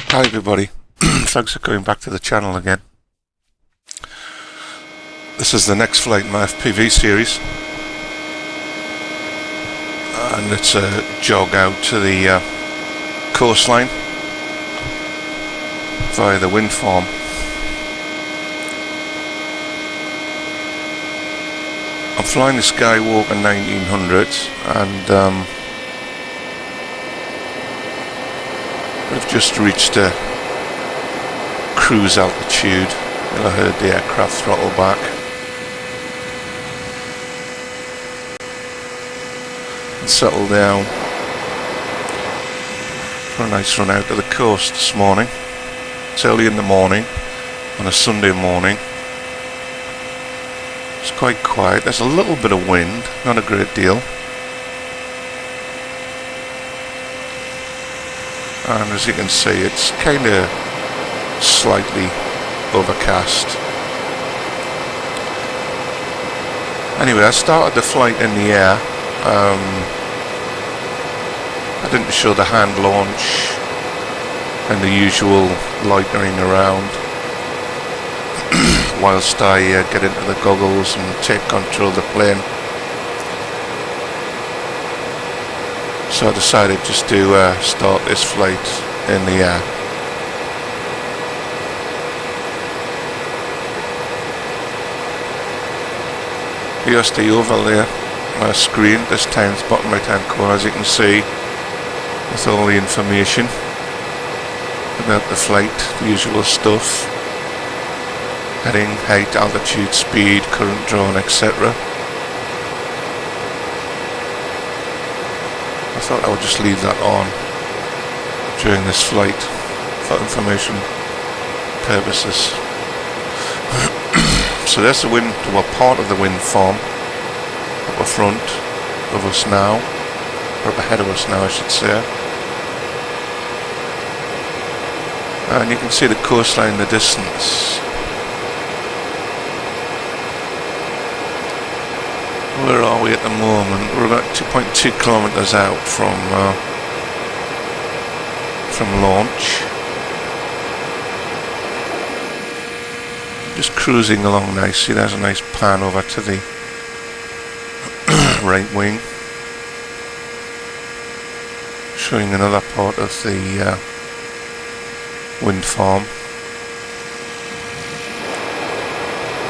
Hi everybody, thanks for coming back to the channel again. This is the next flight in my FPV series, and it's a jog out to the coastline via the wind farm. I'm flying the Skywalker 1900 and I've just reached a cruise altitude. I heard the aircraft throttle back. And settled down for a nice run out to the coast this morning. It's early in the morning on a Sunday morning. It's quite quiet. There's a little bit of wind, not a great deal. And as you can see, it's kind of slightly overcast. Anyway, I started the flight in the air. I didn't show the hand launch and the usual loitering around whilst I get into the goggles and take control of the plane. So I decided just to start this flight in the air. Here's the oval there, my screen, this time's bottom right hand corner, as you can see, with all the information about the flight, the usual stuff, heading, height, altitude, speed, current drawn, etc. I thought I would just leave that on during this flight for information purposes. So there's the wind, well, part of the wind farm up in front of us now, or up ahead of us now I should say. And you can see the coastline in the distance. Where are we at the moment? We're about 2.2 kilometers out from launch. Just cruising along nicely. There's a nice pan over to the right wing, showing another part of the wind farm.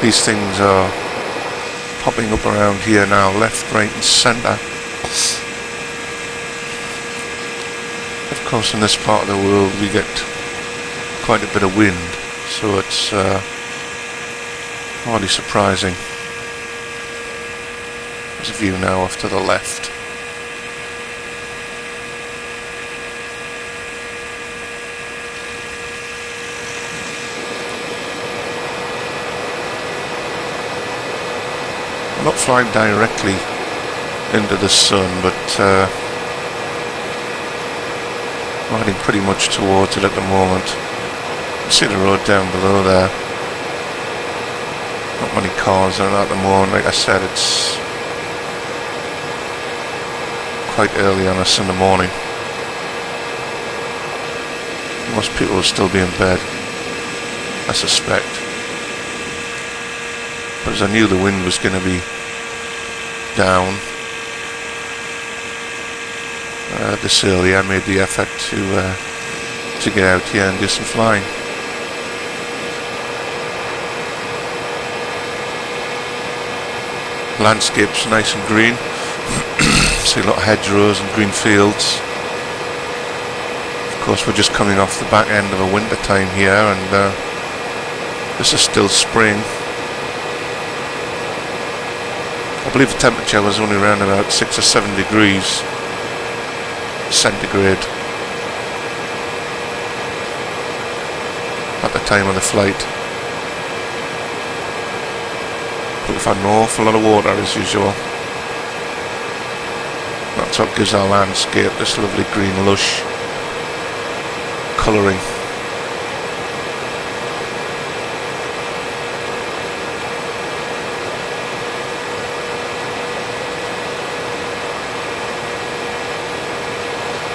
These things are popping up around here now, left, right and centre. Of course in this part of the world we get quite a bit of wind, so it's hardly surprising. There's a view now off to the left. I'm not flying directly into the sun, but I'm heading pretty much towards it at the moment. You see the road down below there. Not many cars are at the moment. Like I said, it's quite early on a Sunday morning. Most people will still be in bed, I suspect. But as I knew the wind was going to be down this early, I made the effort to get out here and do some flying. Landscape's nice and green. See a lot of hedgerows and green fields. Of course, we're just coming off the back end of a winter time here, and this is still spring. I believe the temperature was only around about 6 or 7 degrees centigrade at the time of the flight. But we've had an awful lot of water as usual. That's what gives our landscape this lovely green lush colouring.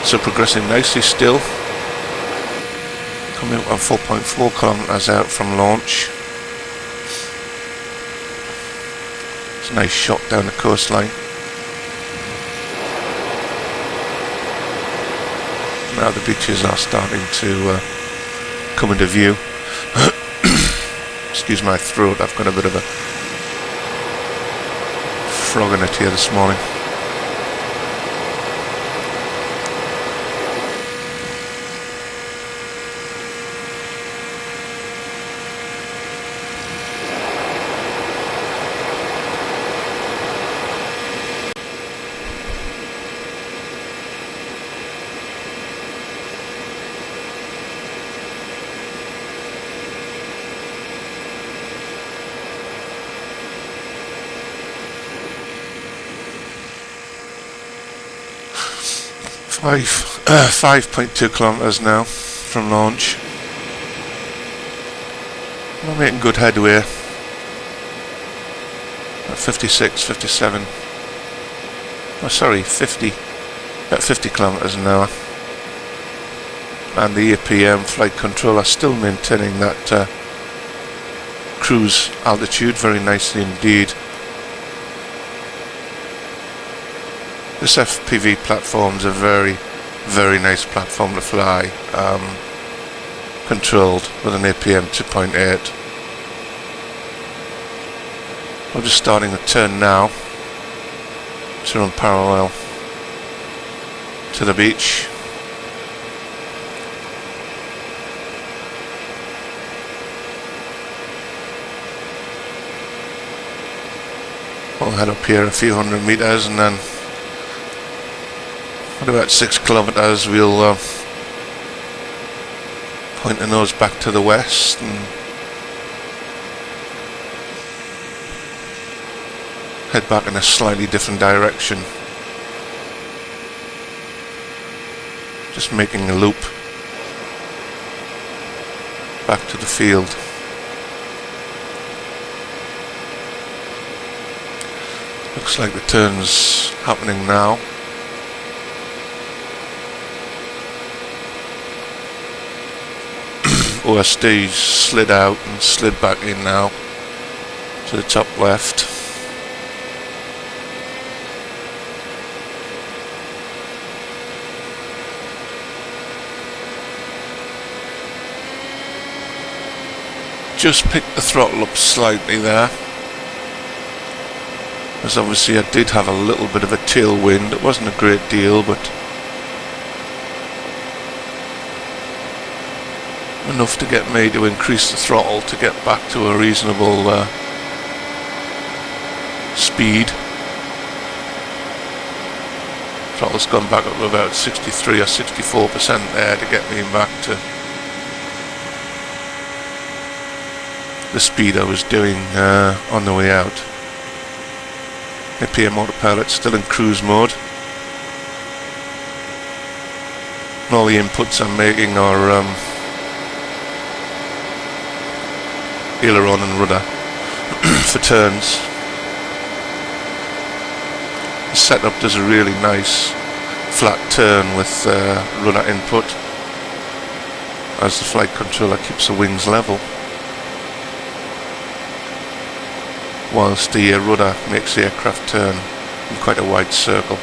flights are progressing nicely still. Coming up on 4.4 kilometers out from launch. It's a nice shot down the coastline. Now the beaches are starting to come into view. Excuse my throat, I've got a bit of a frog in it here this morning. Five, 5.2 kilometers now from launch. We're making good headway. At 56, 57. Oh, sorry, 50. At 50 kilometers an hour. And the APM flight controller still maintaining that cruise altitude very nicely indeed. This FPV platform's a very, very nice platform to fly, controlled with an APM 2.8. I'm just starting a turn now to run parallel to the beach. We'll head up here a few hundred meters and then at about 6 kilometers we'll point the nose back to the west and head back in a slightly different direction. Just making a loop back to the field. Looks like the turn's happening now. OSD's slid out and slid back in now to the top left. Just picked the throttle up slightly there, as obviously I did have a little bit of a tailwind. It wasn't a great deal, but enough to get me to increase the throttle to get back to a reasonable speed. Throttle's gone back up to about 63 or 64% there to get me back to the speed I was doing on the way out. APM autopilot still in cruise mode. And all the inputs I'm making are aileron and rudder for turns. The setup does a really nice flat turn with rudder input as the flight controller keeps the wings level, whilst the rudder makes the aircraft turn in quite a wide circle.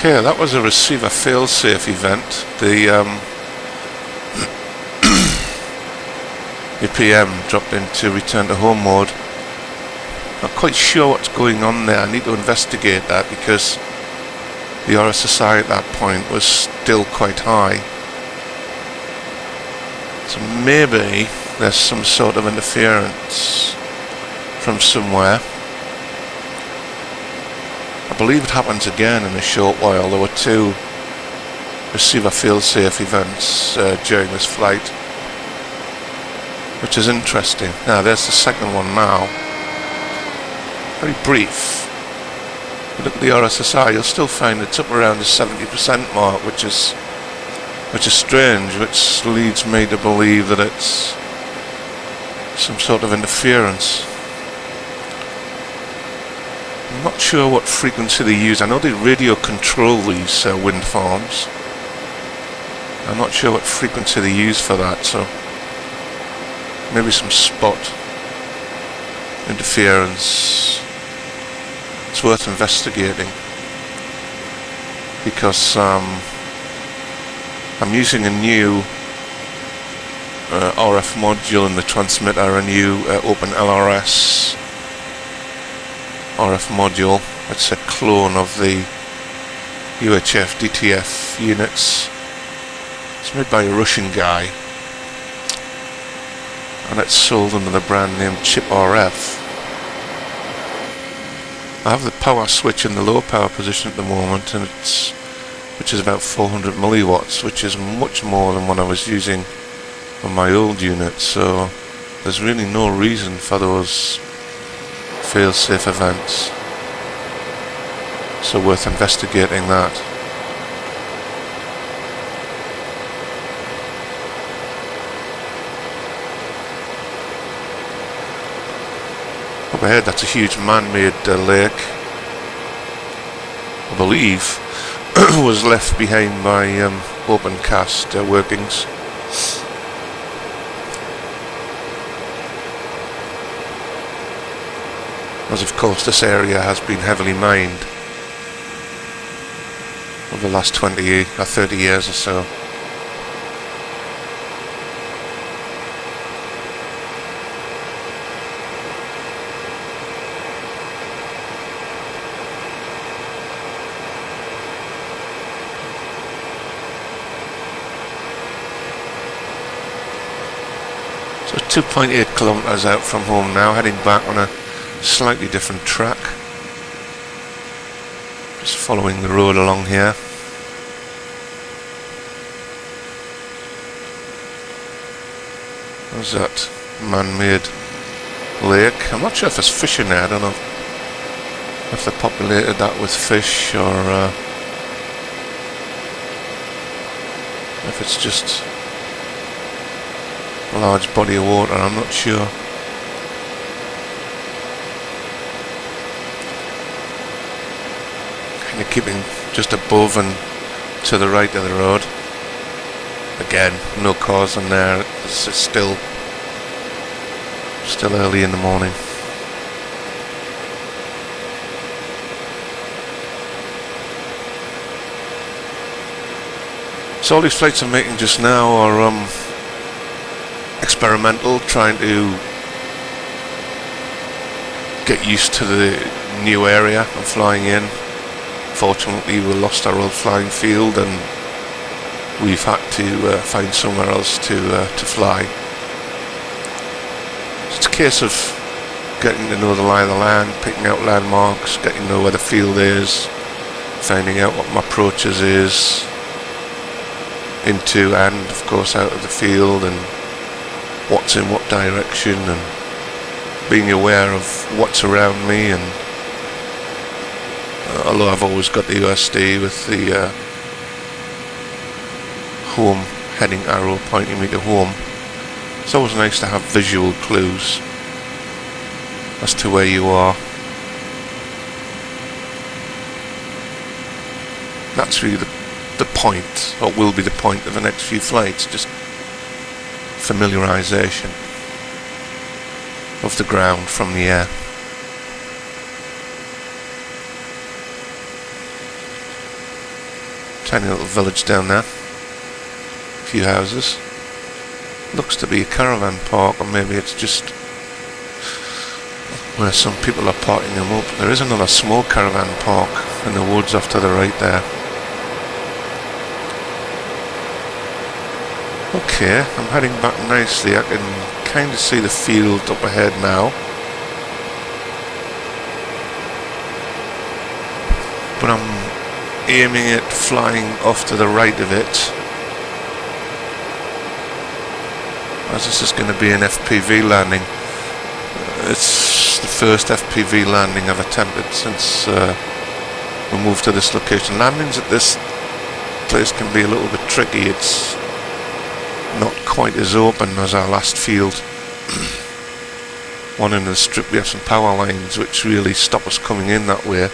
Okay, that was a receiver failsafe event. The APM dropped into return to home mode. Not quite sure what's going on there. I need to investigate that because the RSSI at that point was still quite high. So maybe there's some sort of interference from somewhere. I believe it happens again in a short while. There were 2 receiver failsafe events during this flight, which is interesting. Now there's the second one now. Very brief. Look at the RSSI, you'll still find it's up around the 70% mark, which is strange, which leads me to believe that it's some sort of interference. I'm not sure what frequency they use. I know they radio control these wind farms. I'm not sure what frequency they use for that, so maybe some spot interference. It's worth investigating, because I'm using a new RF module in the transmitter, a new Open LRS RF module. It's a clone of the UHF DTF units. It's made by a Russian guy, and it's sold under the brand name Chip RF. I have the power switch in the low power position at the moment, and which is about 400 milliwatts, which is much more than what I was using on my old unit, so there's really no reason for those failsafe events. So worth investigating that. Up ahead, that's a huge man-made lake, I believe was left behind by open cast workings. As of course this area has been heavily mined over the last 20 or 30 years or so. So 2.8 kilometers out from home now, heading back on a slightly different track. Just following the road along here. There's that man-made lake. I'm not sure if there's fish in there. I don't know if they populated that with fish, or if it's just a large body of water. I'm not sure. Kind of keeping just above and to the right of the road. Again, no cars on there. It's still early in the morning. So all these flights I'm making just now are experimental, trying to get used to the new area I'm flying in. Fortunately, we lost our old flying field, and we've had to find somewhere else to fly. It's a case of getting to know the lie of the land, picking out landmarks, getting to know where the field is, finding out what my approaches is into and of course out of the field, and what's in what direction, and being aware of what's around me. And although I've always got the USD with the home heading arrow pointing me to home, it's always nice to have visual clues as to where you are. That's really the point, or will be the point of the next few flights, just familiarization of the ground from the air. Tiny little village down there, a few houses. Looks to be a caravan park, or maybe it's just where some people are parking them up. There is another small caravan park in the woods off to the right there. Okay, I'm heading back nicely. I can kind of see the field up ahead now. but I'm aiming it flying off to the right of it, as this is going to be an FPV landing. It's the first FPV landing I've attempted since we moved to this location. Landings at this place can be a little bit tricky. It's not quite as open as our last field. One end of the strip we have some power lines which really stop us coming in that way.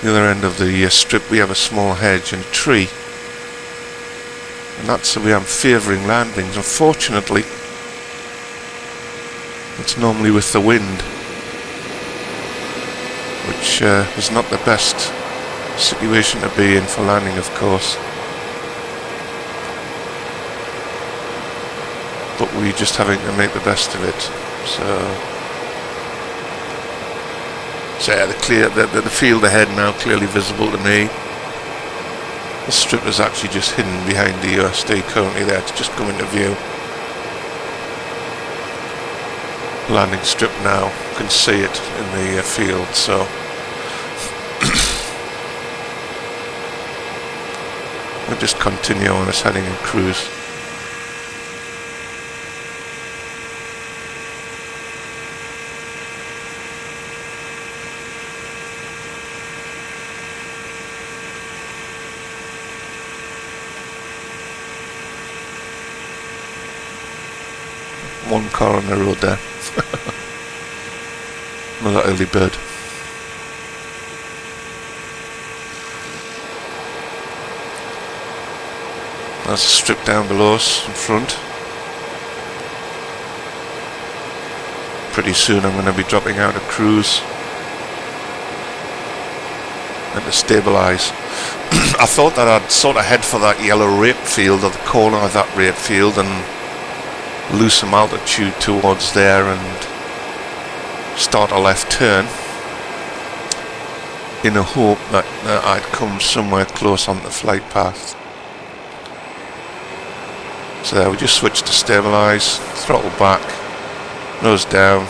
The other end of the strip we have a small hedge and a tree, and that's the way I'm favouring landings. Unfortunately, it's normally with the wind, which is not the best situation to be in for landing, of course. But we're just having to make the best of it. So yeah, the field ahead now clearly visible to me. The strip is actually just hidden behind the USD currently there. It's just come into view. Landing strip now, you can see it in the field, so we'll just continue on this heading and cruise. One car on the road there. Another early bird. There's a strip down below us in front. Pretty soon I'm going to be dropping out of cruise and to stabilise. I thought that I'd sort of head for that yellow rape field, or the corner of that rape field, and lose some altitude towards there and start a left turn in a hope that I'd come somewhere close on the flight path. So there, we just switched to stabilise, throttle back, nose down.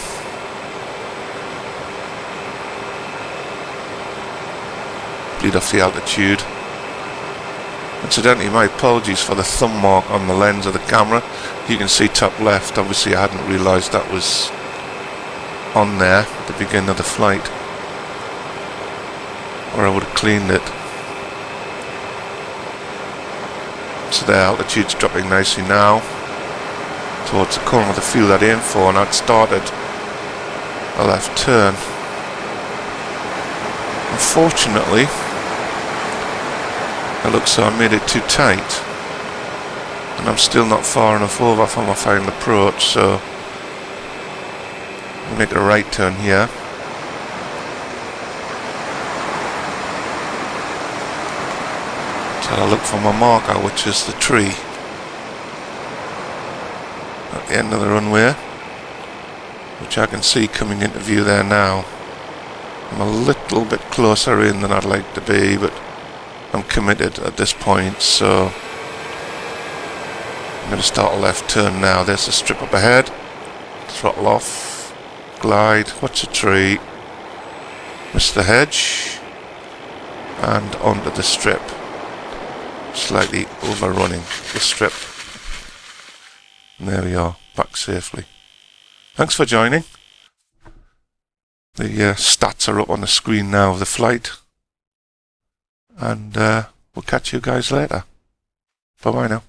Bleed off the altitude. Incidentally, my apologies for the thumb mark on the lens of the camera. You can see top left. Obviously I hadn't realised that was on there at the beginning of the flight, or I would have cleaned it. So the altitude's dropping nicely now towards the corner of the field I'd aimed for, and I'd started a left turn. Unfortunately, it looks so I made it too tight, and I'm still not far enough over for my final approach, so I'll make a right turn here. So I'll look for my marker, which is the tree at the end of the runway, which I can see coming into view there now. I'm a little bit closer in than I'd like to be, but I'm committed at this point, so I'm going to start a left turn now. There's a strip up ahead. Throttle off, glide, watch the tree, miss the hedge, and onto the strip. Slightly overrunning the strip. And there we are, back safely. Thanks for joining. The stats are up on the screen now of the flight. And we'll catch you guys later. Bye bye now.